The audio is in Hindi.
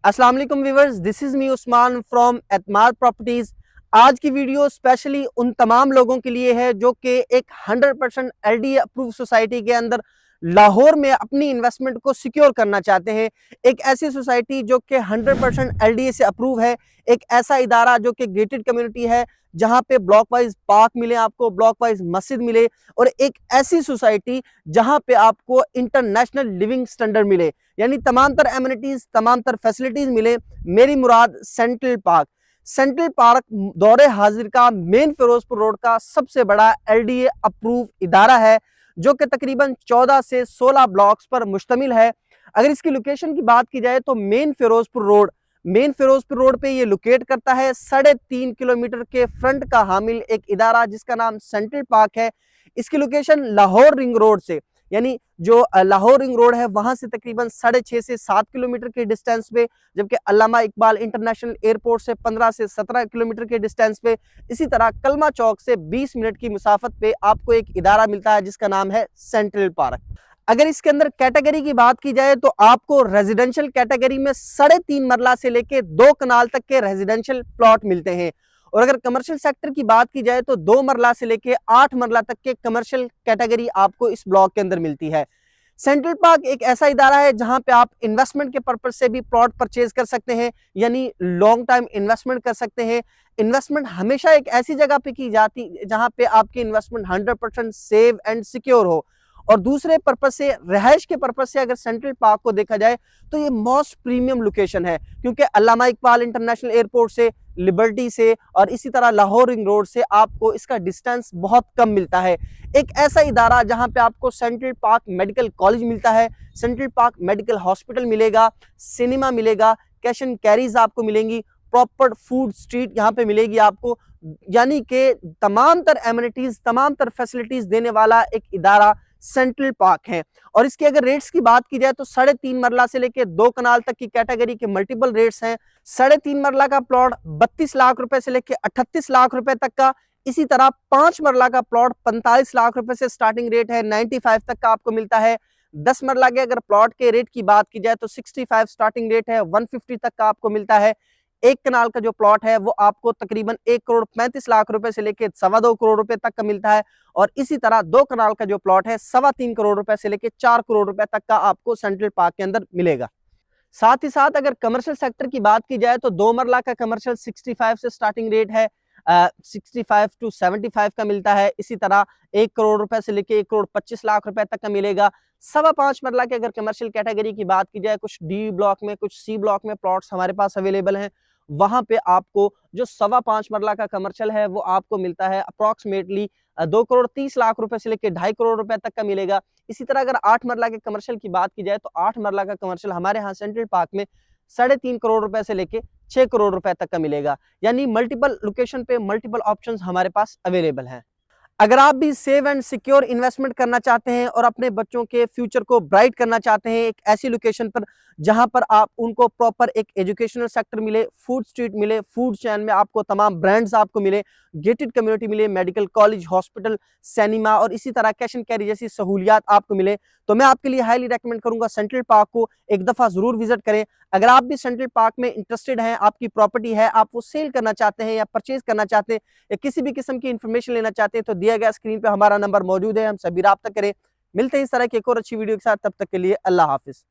अस्सलाम वालेकुम viewers, this is me Usman from Etmaar properties. आज की वीडियो स्पेशली उन तमाम लोगों के लिए है जो कि एक 100% एलडीए अप्रूव सोसाइटी के अंदर लाहौर में अपनी इन्वेस्टमेंट को सिक्योर करना चाहते हैं। एक ऐसी सोसाइटी जो कि 100% एलडीए से अप्रूव है, एक ऐसा इदारा जो कि गेटेड कम्युनिटी है, जहां पे ब्लॉक वाइज पार्क मिले, आपको ब्लॉक वाइज मस्जिद मिले, और एक ऐसी सोसाइटी जहां पे आपको इंटरनेशनल लिविंग स्टैंडर्ड मिले, यानी तमाम तर एमिनिटीज, तमाम तर फैसिलिटीज मिले। मेरी मुराद सेंट्रल पार्क। सेंट्रल पार्क दौरे हाजिर का मेन फिरोजपुर रोड का सबसे बड़ा एलडीए अप्रूव इदारा है, जो कि तकरीबन 14 से 16 ब्लॉक्स पर मुश्तमिल है। अगर इसकी लोकेशन की बात की जाए तो मेन फिरोजपुर रोड पे ये लोकेट करता है। 3.5 किलोमीटर के फ्रंट का हामिल एक इदारा जिसका नाम सेंट्रल पार्क है। इसकी लोकेशन लाहौर रिंग रोड से, यानी जो लाहौर रिंग रोड है वहां से तकरीबन 6.5 से 7 किलोमीटर के डिस्टेंस पे, जबकि अल्लामा इकबाल इंटरनेशनल एयरपोर्ट से 15 से 17 किलोमीटर के डिस्टेंस पे, इसी तरह कलमा चौक से 20 मिनट की मुसाफत पे आपको एक इदारा मिलता है जिसका नाम है सेंट्रल पार्क। अगर इसके अंदर कैटेगरी की बात की जाए तो आपको रेजिडेंशियल कैटेगरी में 3.5 मरला से लेके 2 कनाल तक के रेजिडेंशियल प्लॉट मिलते हैं, और अगर कमर्शियल सेक्टर की बात की जाए तो 2 मरला से लेके 8 मरला तक के कमर्शियल कैटेगरी आपको इस ब्लॉक के अंदर मिलती है। सेंट्रल पार्क एक ऐसा इदारा है जहां पे आप इन्वेस्टमेंट के पर्पज से भी प्लॉट परचेज कर सकते हैं, यानी लॉन्ग टाइम इन्वेस्टमेंट कर सकते हैं। इन्वेस्टमेंट हमेशा एक ऐसी जगह पे की जाती जहां पे आपकी इन्वेस्टमेंट 100% सेव एंड सिक्योर हो। और दूसरे पर्पज से, रिहाइश के पर्पज से अगर सेंट्रल पार्क को देखा जाए तो ये मोस्ट प्रीमियम लोकेशन है, क्योंकि अल्लामा इकबाल इंटरनेशनल एयरपोर्ट से, लिबर्टी से और इसी तरह लाहौर रिंग रोड से आपको इसका डिस्टेंस बहुत कम मिलता है। एक ऐसा इदारा जहां पे आपको सेंट्रल पार्क मेडिकल कॉलेज मिलता है, सेंट्रल पार्क मेडिकल हॉस्पिटल मिलेगा, सिनेमा मिलेगा, कैश एंड कैरीज आपको मिलेंगी, प्रॉपर फूड स्ट्रीट यहाँ पे मिलेगी आपको, यानी कि तमाम तर एमिनिटीज, तमाम तर फैसिलिटीज देने वाला एक इदारा सेंट्रल पार्क है। और इसके अगर रेट्स की बात की जाए तो 3.5 मरला से लेकर 2 कनाल तक की कैटेगरी के मल्टीपल रेट्स हैं। 3.5 मरला का प्लॉट 32 लाख रुपए से लेकर 38 लाख रुपए तक का, इसी तरह 5 मरला का प्लॉट 45 लाख रुपए से स्टार्टिंग रेट है, 95 तक का आपको मिलता है। 10 मरला के अगर प्लॉट के रेट की बात की जाए तो 65 स्टार्टिंग रेट है, 150 तक का आपको मिलता है। 1 कनाल का जो प्लॉट है वो आपको तकरीबन 1 करोड़ 35 लाख रुपए से लेकर 2.25 करोड़ रुपए तक का मिलता है, और इसी तरह 2 कनाल का जो प्लॉट है 3.25 करोड़ रुपए से लेकर 4 करोड़ रुपए तक का आपको सेंट्रल पार्क के अंदर मिलेगा। साथ ही साथ अगर कमर्शियल सेक्टर की बात की जाए तो 2 मरला का कमर्शियल 65 से स्टार्टिंग रेट है, 65 टू 75 का मिलता है। इसी तरह 1 करोड़ रुपए से लेके 1 करोड़ 25 लाख रुपए तक का मिलेगा। 5.25 मरला के अगर कमर्शियल कैटेगरी की बात की जाए, कुछ डी ब्लॉक में, कुछ सी ब्लॉक में प्लॉट्स हमारे पास अवेलेबल हैं, वहां पे आपको जो 5.25 मरला का कमर्शियल है वो आपको मिलता है अप्रोक्सीमेटली 2 करोड़ 30 लाख रुपए से लेकर 2.5 करोड़ रुपए तक का मिलेगा। इसी तरह अगर 8 मरला के कमर्शियल की बात की जाए तो 8 मरला का कमर्शियल हमारे यहाँ सेंट्रल पार्क में 3.5 करोड़ रुपए से लेके 6 करोड़ रुपए तक का मिलेगा, यानी मल्टीपल लोकेशन पे मल्टीपल ऑप्शंस हमारे पास अवेलेबल हैं। अगर आप भी सेव एंड सिक्योर इन्वेस्टमेंट करना चाहते हैं और अपने बच्चों के फ्यूचर को ब्राइट करना चाहते हैं एक ऐसी लोकेशन पर जहां पर आप उनको प्रॉपर एक एजुकेशनल सेक्टर मिले, फूड स्ट्रीट मिले, फूड चैन में आपको तमाम ब्रांड्स आपको मिले, गेटेड कम्युनिटी मिले, मेडिकल कॉलेज, हॉस्पिटल, सिनेमा और इसी तरह कैश एंड कैरी जैसी सहूलियात आपको मिले, तो मैं आपके लिए हाईली रेकमेंड करूंगा सेंट्रल पार्क को एक दफा जरूर विजिट करें। अगर आप भी सेंट्रल पार्क में इंटरेस्टेड हैं, आपकी प्रॉपर्टी है, आप वो सेल करना चाहते हैं या परचेज करना चाहते हैं या किसी भी किस्म की इंफॉर्मेशन लेना चाहते हैं, तो दिया गया स्क्रीन पे हमारा नंबर मौजूद है, हम सभी राब्ता करें। मिलते हैं इस तरह की एक और अच्छी वीडियो के साथ, तब तक के लिए अल्लाह हाफिज।